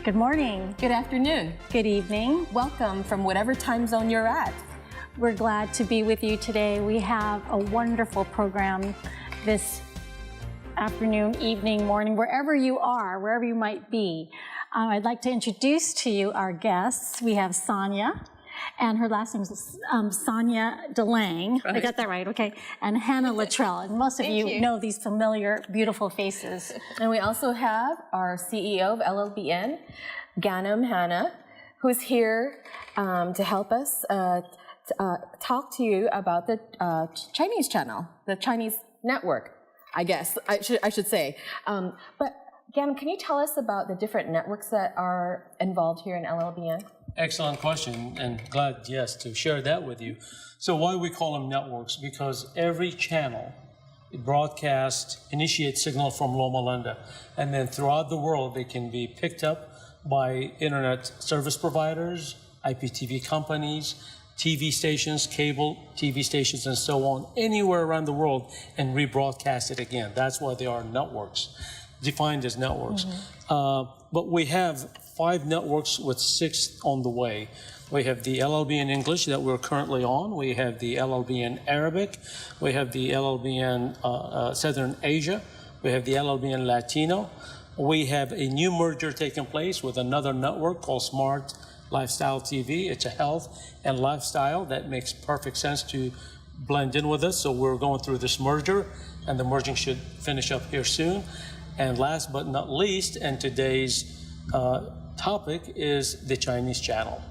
Good morning. Good afternoon. Good evening. Welcome from whatever time zone you're at. We're glad to be with you today. We have a wonderful program this afternoon, evening, morning, wherever you are, wherever you might be. I'd like to introduce to you our guests. We have Sonia, and her last name is Sonia DeLang. Right. I got that right, okay. And Hannah Luttrell. And most of you know these familiar, beautiful faces. And we also have our CEO of LLBN, Ganam Hannah, who's here to help us talk to you about the Chinese channel, the Chinese network, I guess I should say. But Ganam, can you tell us about the different networks that are involved here in LLBN? Excellent question, and glad, yes, to share that with you. So why we call them networks? Because every channel broadcasts, initiates signal from Loma Linda, and then throughout the world they can be picked up by internet service providers, IPTV companies, TV stations, cable TV stations, and so on, anywhere around the world, and rebroadcast it again. That's why they are networks, defined as networks. But we have 5 networks with 6 on the way. We have the LLBN English that we're currently on. We have the LLBN Arabic. We have the LLBN Southern Asia. We have the LLBN Latino. We have a new merger taking place with another network called Smart Lifestyle TV. It's a health and lifestyle that makes perfect sense to blend in with us. So we're going through this merger, and the merging should finish up here soon. And last but not least, and today's topic is the Chinese channel.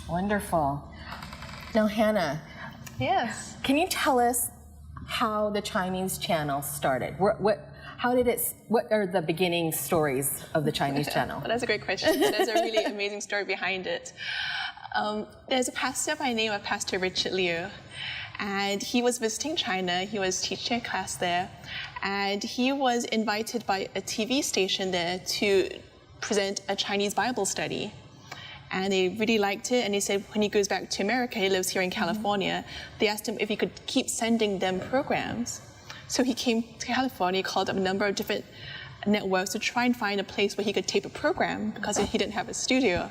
Wonderful. Now, Hannah. Yes. Can you tell us how the Chinese channel started? What are the beginning stories of the Chinese channel? Well, that's a great question. There's a really amazing story behind it. There's a pastor by the name of Pastor Richard Liu, and he was visiting China. He was teaching a class there, and he was invited by a TV station there to present a Chinese Bible study. And they really liked it, and he said when he goes back to America, he lives here in California, they asked him if he could keep sending them programs. So he came to California, called up a number of different networks to try and find a place where he could tape a program because he didn't have a studio.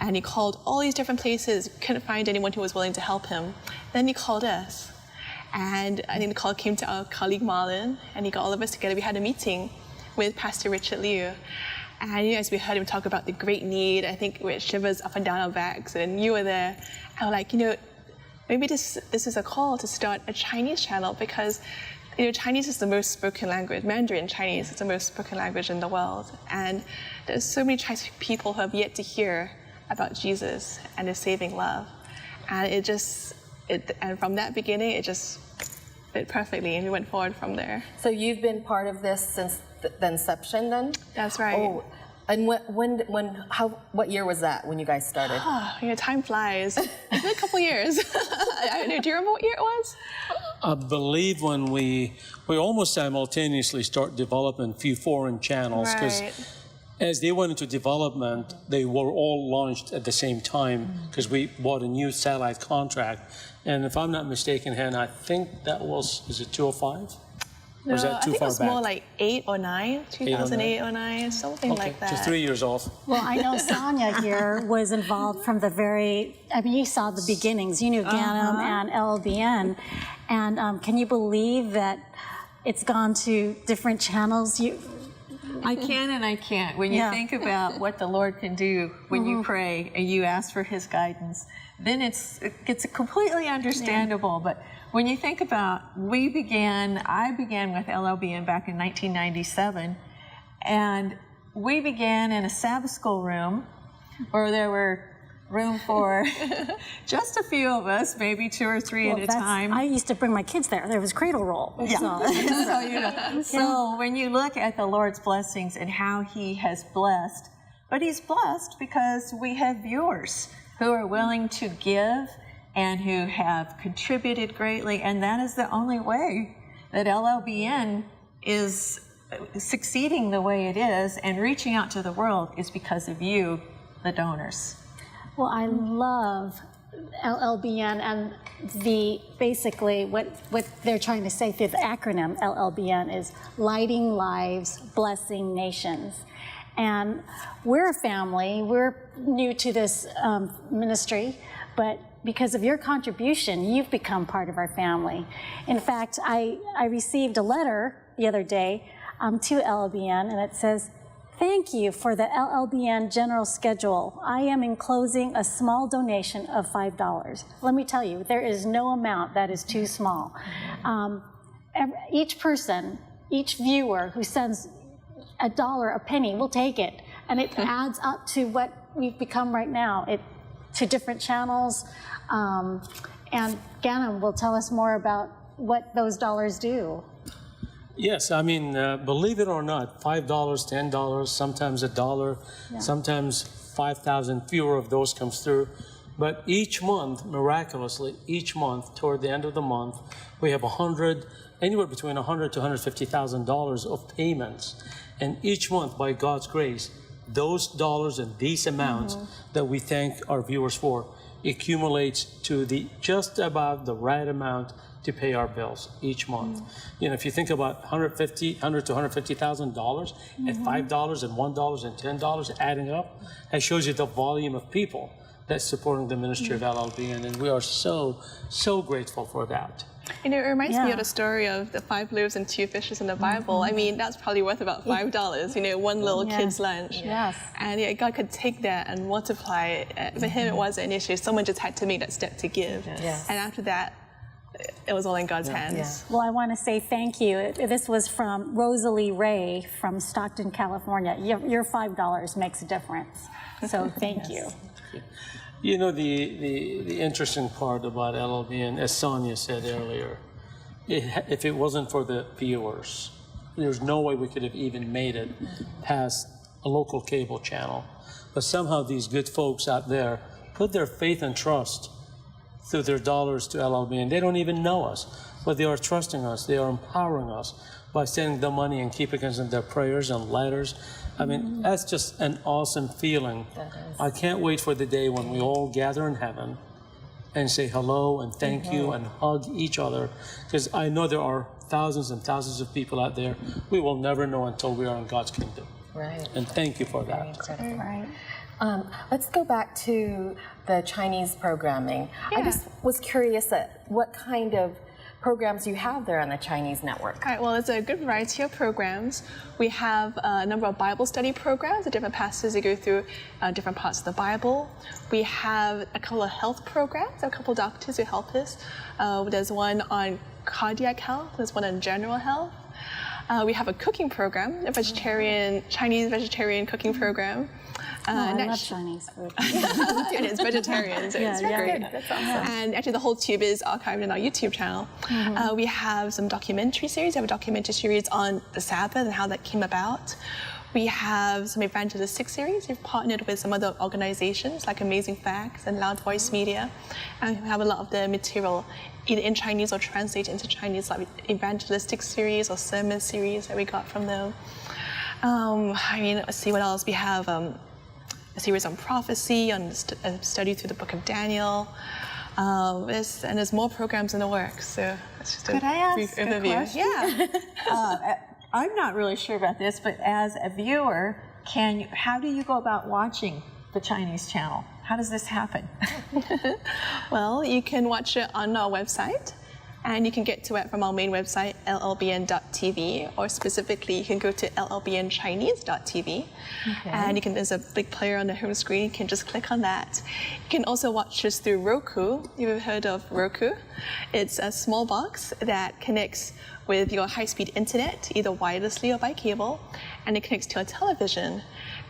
And he called all these different places, couldn't find anyone who was willing to help him. Then he called us. And I think the call came to our colleague Marlon, and he got all of us together. We had a meeting with Pastor Richard Liu. And as we heard him talk about the great need, I think it shivers up and down our backs, and you were there. I was like, maybe this is a call to start a Chinese channel, because Chinese is the most spoken language. Mandarin Chinese is the most spoken language in the world. And there's so many Chinese people who have yet to hear about Jesus and his saving love. And and from that beginning, it just fit perfectly, and we went forward from there. So you've been part of this since the inception then? That's right. Oh, and what year was that when you guys started? Time flies. It's been a couple years. Do you remember what year it was? I believe when we almost simultaneously start developing a few foreign channels, because as they went into development, they were all launched at the same time, because we bought a new satellite contract. And if I'm not mistaken, Hannah, I think that is it 205? No, or is that too I think far it was back? More like 8 or 9, 2008 or 9, something like that. Just 3 years off. Well, I know Sonia here was involved from the you saw the beginnings. You knew Ganam and LLBN. And can you believe that it's gone to different channels? I can and I can't. When you think about what the Lord can do when you pray and you ask for his guidance, then it gets completely understandable. But when you think about, I began with LLBN back in 1997, and we began in a Sabbath school room where there were room for just a few of us, maybe 2 or 3 at a time. I used to bring my kids there. There was cradle roll. Yeah. So when you look at the Lord's blessings and how he has blessed, but he's blessed because we have viewers who are willing to give and who have contributed greatly, and that is the only way that LLBN is succeeding the way it is and reaching out to the world is because of you, the donors. Well, I love LLBN and basically what they're trying to say through the acronym LLBN is Lighting Lives, Blessing Nations. And we're a family. We're new to this ministry, but because of your contribution, you've become part of our family. In fact, I received a letter the other day to LLBN, and it says, "Thank you for the LLBN general schedule. I am enclosing a small donation of $5. Let me tell you, there is no amount that is too small. Each person, each viewer who sends $1, a penny, we'll take it. And it adds up to what we've become right now, to different channels. And Ganem will tell us more about what those dollars do. Yes, I mean, believe it or not, $5, $10, sometimes $1, sometimes 5,000 fewer of those comes through. But each month, miraculously, each month, toward the end of the month, we have anywhere between $100,000 to $150,000 of payments. And each month, by God's grace, those dollars and these amounts that we thank our viewers for accumulates to just about the right amount to pay our bills each month. You know, if you think about $100,000 to $150,000 at $5 and $1 and $10 adding up, that shows you the volume of people that's supporting the ministry of LLBN, and we are so, so grateful for that. You know, it reminds me of the story of the 5 loaves and 2 fishes in the Bible. I mean, that's probably worth about $5, you know, one little kid's lunch. Yes. And yeah, God could take that and multiply it. For him, it wasn't an issue. Someone just had to make that step to give. Yes. And after that, it was all in God's hands. Well, I want to say thank you. This was from Rosalie Ray from Stockton, California. Your $5 makes a difference. So thank you. You know, the interesting part about LLBN, as Sonia said earlier, if it wasn't for the viewers, there's no way we could have even made it past a local cable channel. But somehow these good folks out there put their faith and trust through their dollars to LLBN. They don't even know us, but they are trusting us. They are empowering us by sending the money and keeping us in their prayers and letters. I mean, that's just an awesome feeling. I can't wait for the day when we all gather in heaven and say hello and thank you and hug each other, because I know there are thousands and thousands of people out there we will never know until we are in God's kingdom. Right. And thank you for that. Incredible. Right. Let's go back to the Chinese programming. I just was curious at what kind of programs you have there on the Chinese network. All right, well, it's a good variety of programs. We have a number of Bible study programs, the different pastors that go through different parts of the Bible. We have a couple of health programs, a couple of doctors who help us. There's one on cardiac health, there's one on general health. We have a cooking program, a Chinese vegetarian cooking program. I love Chinese food. And it's vegetarian, so it's great. That's awesome. And actually the whole tube is archived in our YouTube channel. We have some documentary series. We have a documentary series on the Sabbath and how that came about. We have some evangelistic series. We've partnered with some other organizations like Amazing Facts and Loud Voice Media. And we have a lot of the material either in Chinese or translated into Chinese, like evangelistic series or sermon series that we got from them. I mean, let's see what else. We have a series on prophecy, on a study through the book of Daniel. And there's more programs in the works. So that's just Could I a ask brief a overview. question? Yeah. I'm not really sure about this, but as a viewer, how do you go about watching the Chinese channel? How does this happen? Well, you can watch it on our website, and you can get to it from our main website, llbn.tv, or specifically, you can go to llbnchinese.tv, and there's a big player on the home screen. You can just click on that. You can also watch us through Roku. You've heard of Roku? It's a small box that connects with your high-speed internet, either wirelessly or by cable, and it connects to a television.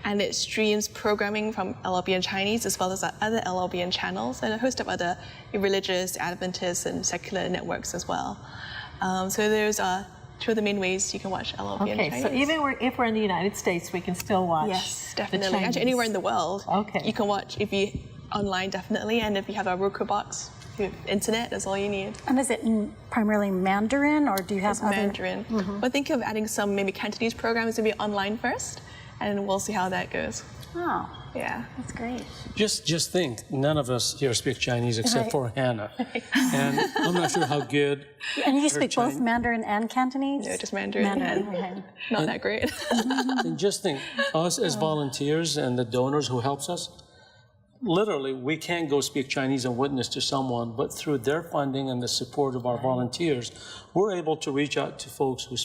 And it streams programming from LLBN Chinese as well as our other LLBN channels and a host of other religious, Adventist, and secular networks as well. So those are two of the main ways you can watch LLBN Chinese. Okay, so even if we're in the United States, we can still watch. Yes, definitely. The Chinese. Actually, anywhere in the world, Okay. you can watch if you online, definitely. And if you have a Roku box, internet, that's all you need. And is it primarily Mandarin, or do you have It's other? Mandarin. But think of adding some maybe Cantonese programs to be online first, and we'll see how that goes. Oh, Yeah. that's great. Just think, none of us here speak Chinese except for Hannah. And I'm not sure how good. And you speak both Chinese. Mandarin and Cantonese? No, just Mandarin. Mandarin, and okay. Not that great. And just think, us as volunteers and the donors who helps us, literally, we can't go speak Chinese and witness to someone, but through their funding and the support of our volunteers, we're able to reach out to folks who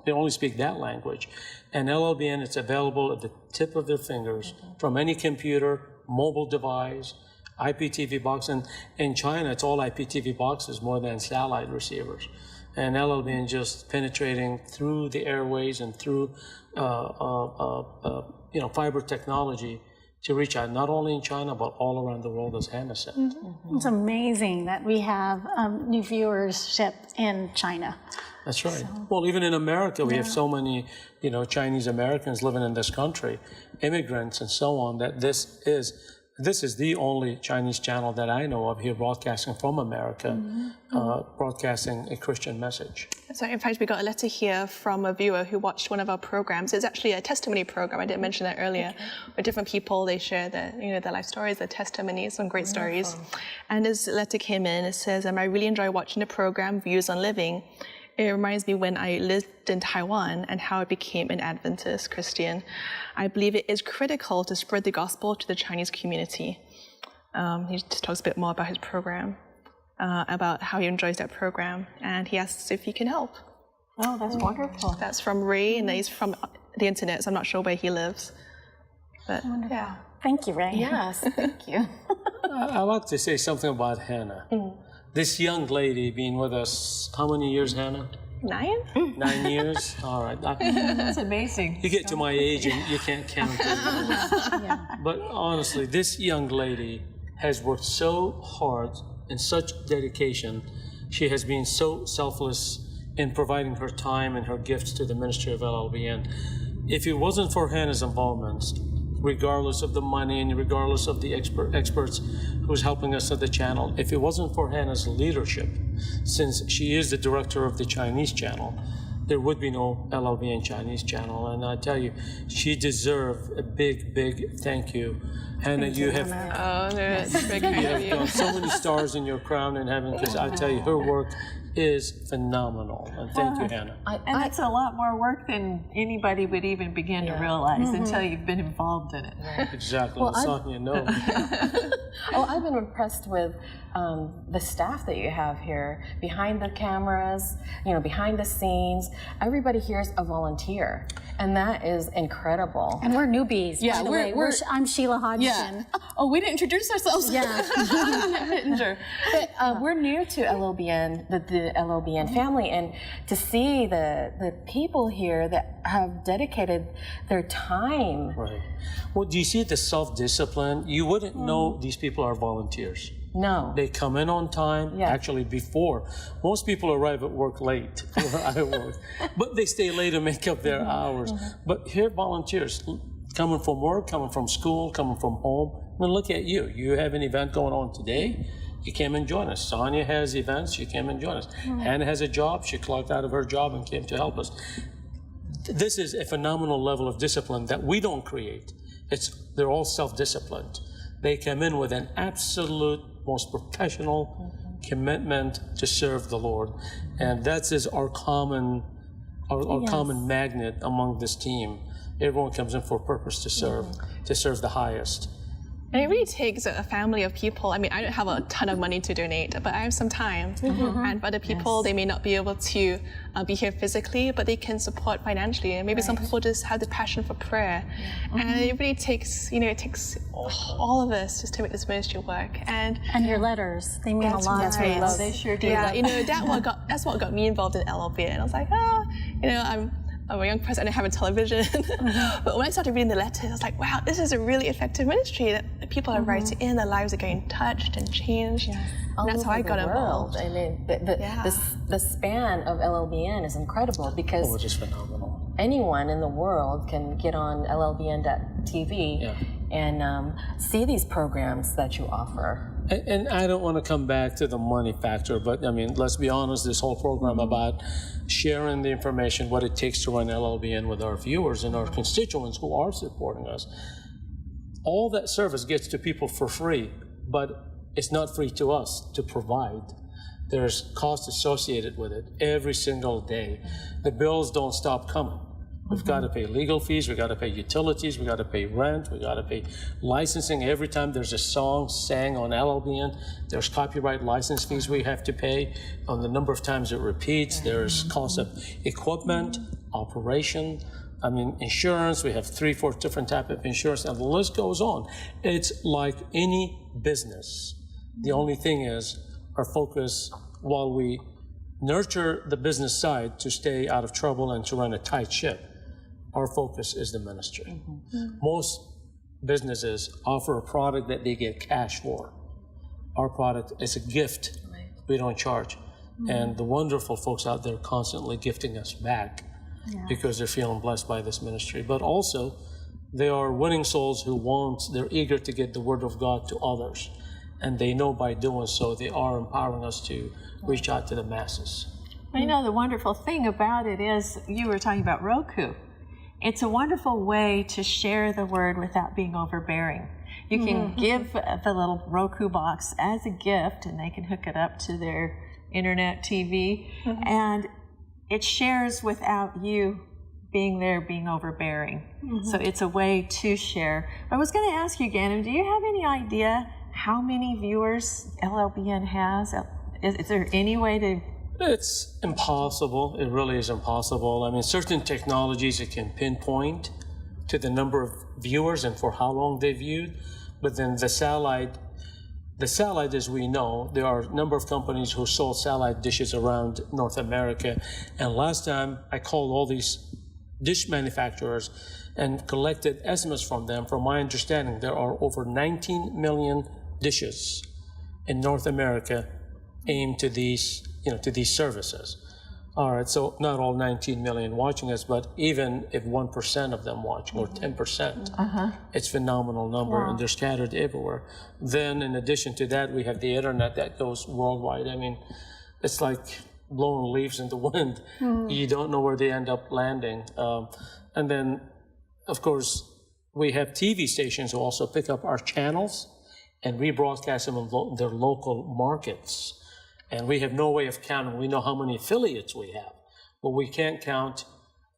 they only speak that language. And LLBN, it's available at the tip of their fingers from any computer, mobile device, IPTV box. And in China, it's all IPTV boxes more than satellite receivers. And LLBN just penetrating through the airways and through fiber technology to reach out, not only in China, but all around the world, as Hannah said. It's amazing that we have new viewership in China. That's right. Well, even in America, we have so many, Chinese Americans living in this country, immigrants and so on, that this is the only Chinese channel that I know of here broadcasting from America, broadcasting a Christian message. So in fact, we got a letter here from a viewer who watched one of our programs. It's actually a testimony program. I didn't mention that earlier. Where different people, they share their life stories, their testimonies, some great stories. And this letter came in. It says, I really enjoy watching the program, Views on Living. It reminds me when I lived in Taiwan and how I became an Adventist Christian. I believe it is critical to spread the gospel to the Chinese community. He just talks a bit more about his program, about how he enjoys that program, and he asks if he can help. Oh, that's wonderful. That's from Ray, and he's from the internet, so I'm not sure where he lives. But yeah. Thank you, Ray. Yes, thank you. I'd like to say something about Hannah. This young lady being with us, how many years, Hannah? 9? 9 years? All right. That's amazing. You get to my age and you can't count anymore. But honestly, this young lady has worked so hard and such dedication. She has been so selfless in providing her time and her gifts to the ministry of LLBN. If it wasn't for Hannah's involvement, regardless of the money and regardless of the experts who's helping us at the channel, if it wasn't for Hannah's leadership, since she is the director of the Chinese channel, there would be no LLBN Chinese channel. And I tell you, she deserves a big, big thank you. Hannah, you have Very kind of you. got so many stars in your crown in heaven, because I tell you, her work is phenomenal. And thank you, Hannah. And it's a lot more work than anybody would even begin to realize until you've been involved in it. Exactly. Well, Sonia knows. I've been impressed with the staff that you have here, behind the cameras, behind the scenes. Everybody here is a volunteer, and that is incredible. And we're newbies, Yeah, by the way. I'm Sheila Hodgson. Oh, we didn't introduce ourselves. Yeah. But we're new to LLBN, the LLBN family, and to see the people here that have dedicated their time. Right. Well, do you see the self-discipline? You wouldn't know these people are volunteers. No. They come in on time, actually before. Most people arrive at work late, where I work, but they stay late to make up their hours. But here, volunteers, coming from work, coming from school, coming from home. I mean, look at you. You have an event going on today. You came and join us. Sonia has events. She came and joined us. Hannah has a job. She clocked out of her job and came to help us. This is a phenomenal level of discipline that we don't create. They're all self-disciplined. They come in with an absolute, most professional commitment to serve the Lord. And that is our common magnet among this team. Everyone comes in for a purpose to serve the highest. And it really takes a family of people. I mean, I don't have a ton of money to donate, but I have some time. And for other people, they may not be able to be here physically, but they can support financially. And maybe some people just have the passion for prayer. And it really takes, it takes all of us just to make this ministry work. And your letters, they mean a lot. That's to right. us. They sure do. Yeah, that's what got me involved in LLBN. I was like, I'm a young person, I didn't have a television. But when I started reading the letters, I was like, wow, this is a really effective ministry that people are writing in, their lives are getting touched and changed. And that's how I got involved. I mean, the span of LLBN is incredible, because Which is phenomenal. anyone in the world can get on LLBN.tv and see these programs that you offer. And I don't want to come back to the money factor, but I mean, let's be honest, this whole program about sharing the information, what it takes to run LLBN with our viewers and our constituents who are supporting us. all that service gets to people for free, but it's not free to us to provide. There's cost associated with it every single day. The bills don't stop coming. We've got to pay legal fees, we've got to pay utilities, we've got to pay rent, we've got to pay licensing. Every time there's a song sang on LLBN, there's copyright license fees we have to pay on the number of times it repeats. There's cost of equipment, operation, insurance. We have 3-4 different types of insurance, and the list goes on. It's like any business. The only thing is our focus, while we nurture the business side to stay out of trouble and to run a tight ship, our focus is the ministry. Most businesses offer a product that they get cash for. Our product is a gift. We don't charge. And the wonderful folks out there constantly gifting us back because they're feeling blessed by this ministry. But also, they are winning souls they're eager to get the word of God to others. And they know by doing so, they are empowering us to reach out to the masses. I know the wonderful thing about it is, you were talking about Roku. It's a wonderful way to share the word without being overbearing. You can give the little Roku box as a gift, and they can hook it up to their internet TV, and it shares without you being overbearing. So it's a way to share. I was going to ask you, Ganem, do you have any idea how many viewers LLBN has? Is there any way to... It's impossible. It really is impossible. Certain technologies, it can pinpoint to the number of viewers and for how long they viewed. But then the satellite, as we know, there are a number of companies who sold satellite dishes around North America. And last time I called all these dish manufacturers and collected estimates from them. From my understanding, there are over 19 million dishes in North America aimed to these services. All right, so not all 19 million watching us, but even if 1% of them watch, or 10%, it's a phenomenal number, and they're scattered everywhere. Then in addition to that, we have the internet that goes worldwide. It's like blowing leaves in the wind. You don't know where they end up landing. And then, of course, we have TV stations who also pick up our channels and rebroadcast them in their local markets. And we have no way of counting. We know how many affiliates we have, but we can't count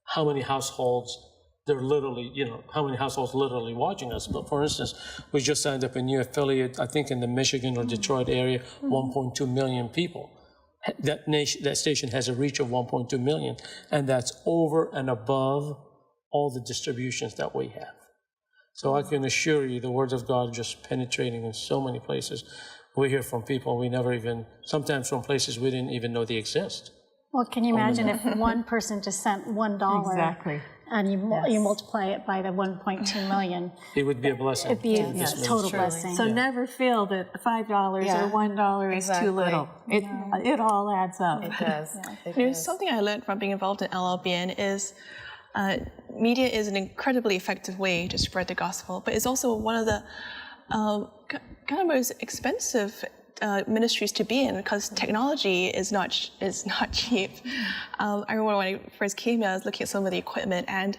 how many households how many households literally watching us. But for instance, we just signed up a new affiliate, I think in the Michigan or Detroit area, 1.2 million people. That station has a reach of 1.2 million, and that's over and above all the distributions that we have. So I can assure you the words of God are just penetrating in so many places. We hear from people sometimes from places we didn't even know they exist. Well, can you imagine if one person just sent $1? Exactly. And you multiply it by the 1.2 million. It would be a blessing. It'd be a total blessing. So never feel that $5 or $1 is too little. It all adds up. It does. Something I learned from being involved in LLBN is media is an incredibly effective way to spread the gospel, but it's also one of the kind of most expensive ministries to be in, because technology is not cheap. I remember when I first came here, I was looking at some of the equipment, and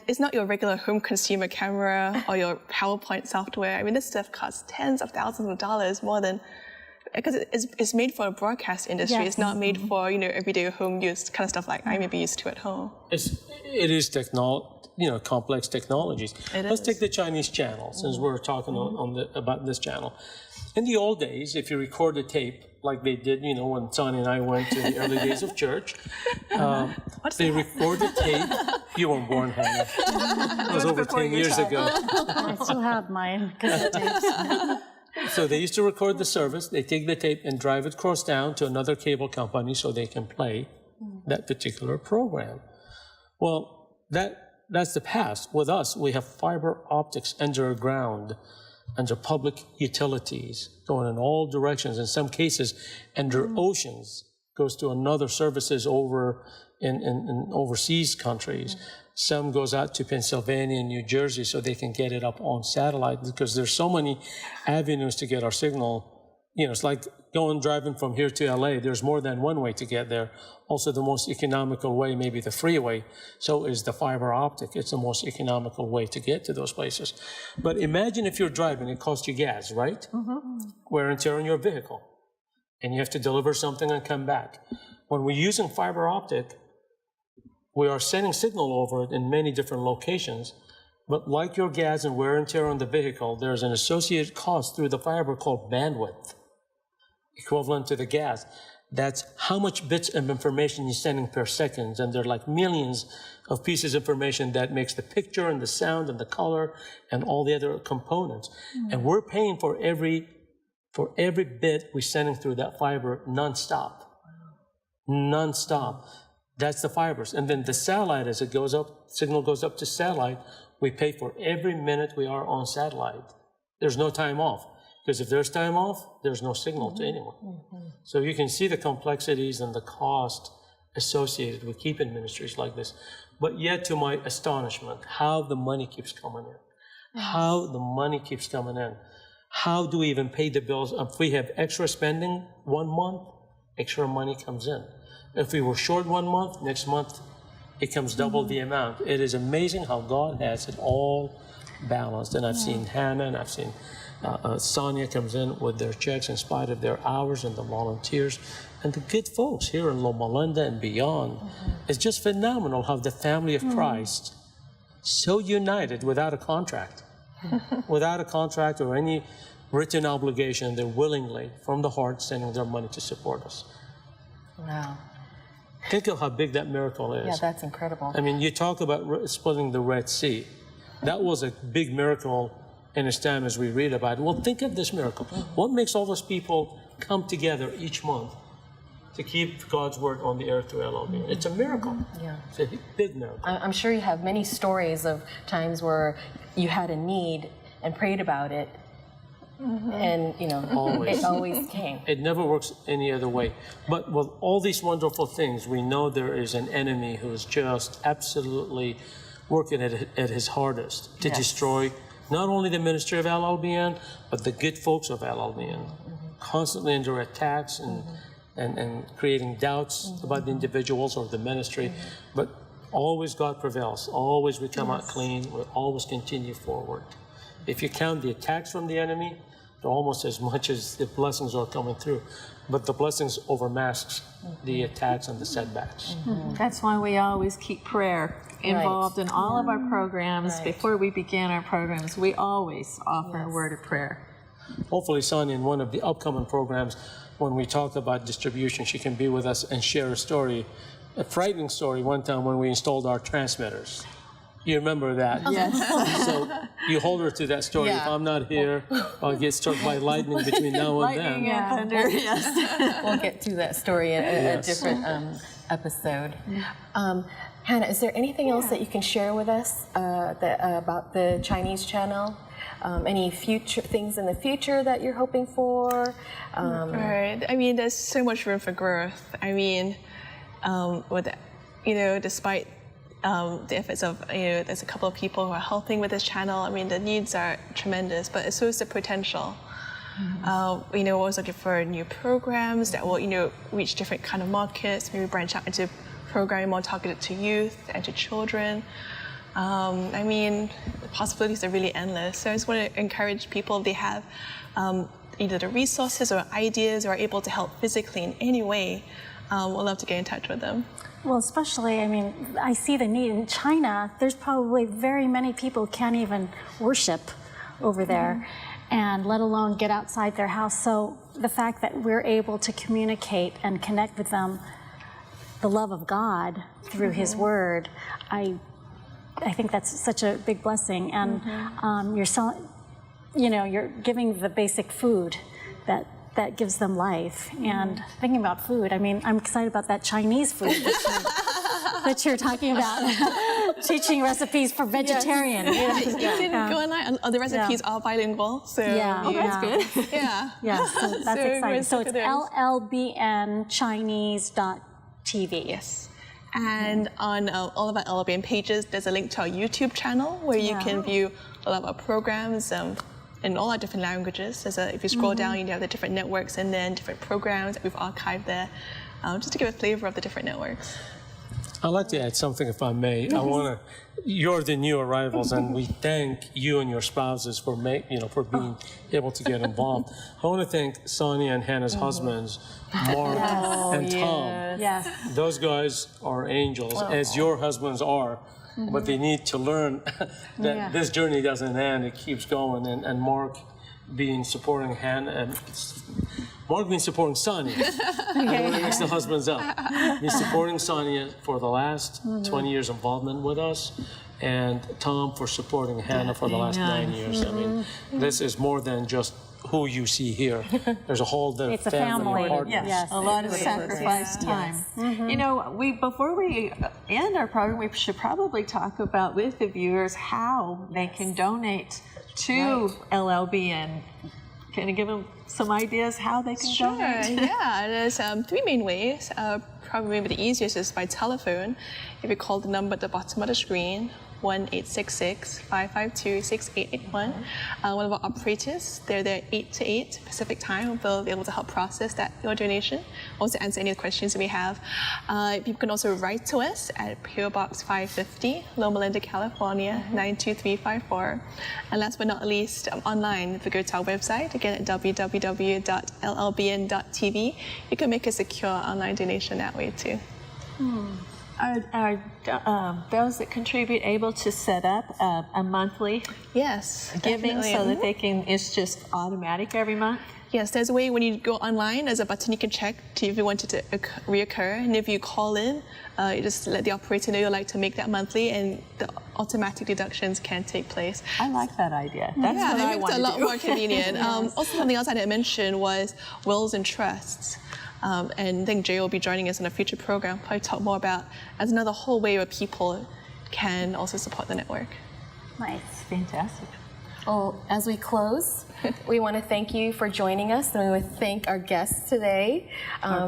it's not your regular home consumer camera or your PowerPoint software. This stuff costs tens of thousands of dollars more than, because it's made for a broadcast industry. Yes. It's not made for everyday home use kind of stuff like I may be used to at home. It is complex technologies. Let's take the Chinese channel, since we're talking about this channel. In the old days, if you record a tape, like they did, when Sonny and I went to the early days of church, they record the tape. You weren't born, Hannah. It was over 10 years ago. I still have mine cassette tapes. So they used to record the service. They take the tape and drive it across town to another cable company so they can play that particular program. Well, that's the past. With us, we have fiber optics underground, under public utilities, going in all directions. In some cases, under oceans, goes to another services over in overseas countries. Some goes out to Pennsylvania and New Jersey so they can get it up on satellite, because there's so many avenues to get our signal it's like driving from here to LA. There's more than one way to get there. Also, the most economical way, maybe the freeway, so is the fiber optic. It's the most economical way to get to those places. But imagine if you're driving, it costs you gas, right? Wear and tear on your vehicle. And you have to deliver something and come back. When we're using fiber optic, we are sending signal over it in many different locations. But like your gas and wear and tear on the vehicle, there's an associated cost through the fiber called bandwidth, equivalent to the gas. That's how much bits of information you're sending per second. And there are like millions of pieces of information that makes the picture and the sound and the color and all the other components. And we're paying for every bit we're sending through that fiber nonstop. Nonstop. That's the fibers. And then the satellite, as it goes up, signal goes up to satellite, we pay for every minute we are on satellite. There's no time off. Because if there's time off, there's no signal to anyone. So you can see the complexities and the cost associated with keeping ministries like this. But yet, to my astonishment, how the money keeps coming in. How the money keeps coming in. How do we even pay the bills? If we have extra spending 1 month, extra money comes in. If we were short 1 month, next month it comes double the amount. It is amazing how God has it all balanced. And I've seen Hannah and I've seen Sonia comes in with their checks in spite of their hours and the volunteers and the good folks here in Loma Linda and beyond. It's just phenomenal how the family of Christ, so united without a contract, without a contract or any written obligation, they're willingly, from the heart, sending their money to support us. Wow. Think of how big that miracle is. Yeah, that's incredible. I mean, you talk about splitting the Red Sea. That was a big miracle in its time as we read about it. Well, think of this miracle. What makes all those people come together each month to keep God's word on the earth through LLBN? It's a miracle. Yeah. It's a big miracle. I'm sure you have many stories of times where you had a need and prayed about it, and Always. it always came. It never works any other way. But with all these wonderful things, we know there is an enemy who is just absolutely working at his hardest to destroy not only the ministry of LLBN, but the good folks of LLBN, constantly under attacks and creating doubts about the individuals or the ministry. But always God prevails. Always we come out clean. We always continue forward. If you count the attacks from the enemy, they're almost as much as the blessings are coming through. But the blessings overmasks the attacks and the setbacks. That's why we always keep prayer involved in all of our programs. Before we begin our programs, we always offer a word of prayer. Hopefully, Sonia, in one of the upcoming programs, when we talk about distribution, she can be with us and share a story, a frightening story one time when we installed our transmitters. You remember that? Yes. So you hold her to that story. If I'm not here, I'll get struck by lightning between now and then. Lightning and thunder, yes. We'll get to that story in a different episode. Hannah, is there anything else that you can share with us about the Chinese channel? Any future things in the future that you're hoping for? Right. I mean, there's so much room for growth. I mean, despite the efforts of, there's a couple of people who are helping with this channel. I mean, the needs are tremendous, but so is the potential. We're always looking for new programs that will, reach different kind of markets, maybe branch out into programming more targeted to youth and to children. I mean, the possibilities are really endless. So I just want to encourage people, if they have either the resources or ideas or are able to help physically in any way, we'd love to get in touch with them. Well, especially, I mean, I see the need in China. There's probably very many people who can't even worship over there, and let alone get outside their house. So the fact that we're able to communicate and connect with them, the love of God through His Word, I think that's such a big blessing. And you're giving the basic food that gives them life. And thinking about food, I mean, I'm excited about that Chinese food that you're talking about, teaching recipes for vegetarian. You can go online, and the recipes are bilingual. So that's good. Yeah. Yeah, so that's exciting. So it's LLBN Chinese.tv. Yes. And on all of our LLBN pages, there's a link to our YouTube channel where you can view a lot of our programs. in all our different languages. If you scroll down, you have the different networks and then different programs that we've archived there, just to give a flavor of the different networks. I'd like to add something, if I may. You're the new arrivals, and we thank you and your spouses for being able to get involved. I want to thank Sonia and Hannah's husbands, Mark and Tom. Yes. Those guys are angels, as your husbands are. But they need to learn that this journey doesn't end; it keeps going. And Mark being supporting Hannah, and Mark being supporting Sonia. I don't want to mix the husbands up. He's supporting Sonia for the last 20 years involvement with us, and Tom for supporting Hannah for the last 9 years. I mean, this is more than just who you see here. There's a whole It's a family. partners. Yes. A lot of sacrifice time. You know, before we end our program, we should probably talk about with the viewers how they can donate to LLBN. Can you give them some ideas how they can donate? Yeah, there's 3 main ways. Probably maybe the easiest is by telephone. If you call the number at the bottom of the screen, 1-866-552-6881. One of our operators, they're there 8 to 8 Pacific time. They'll be able to help process your donation, also answer any of the questions you may have. People can also write to us at PO Box 550, Loma Linda, California, 92354. And last but not least, online, if you go to our website, again at www.llbn.tv, you can make a secure online donation that way too. Are those that contribute able to set up a monthly giving so that they can, it's just automatic every month? Yes, there's a way when you go online, there's a button you can check to if you want it to reoccur. And if you call in, you just let the operator know you'd like to make that monthly, and the automatic deductions can take place. I like that idea. That's what I want to do. It's a lot more convenient. Also, something else I didn't mention was wills and trusts. And I think Jay will be joining us in a future program, probably talk more about as another whole way where people can also support the network. Nice. Fantastic. Well, as we close, we want to thank you for joining us, and we want to thank our guests today I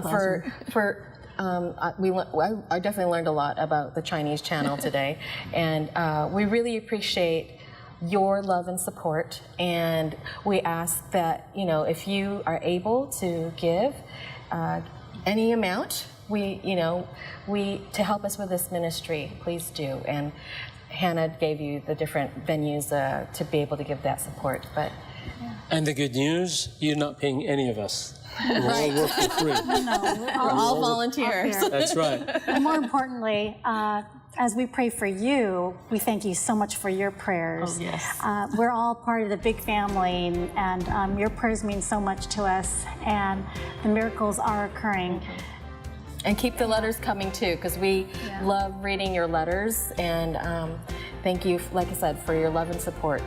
definitely learned a lot about the Chinese channel today, and we really appreciate your love and support. And we ask that, if you are able to give any amount, to help us with this ministry, please do. And Hannah gave you the different venues to be able to give that support. And the good news, you're not paying any of us. We all work for free. We're all volunteers. That's right. And more importantly, as we pray for you, we thank you so much for your prayers. Oh, yes. We're all part of the big family, and your prayers mean so much to us, and the miracles are occurring. And keep the letters coming too, because we love reading your letters, and thank you, like I said, for your love and support.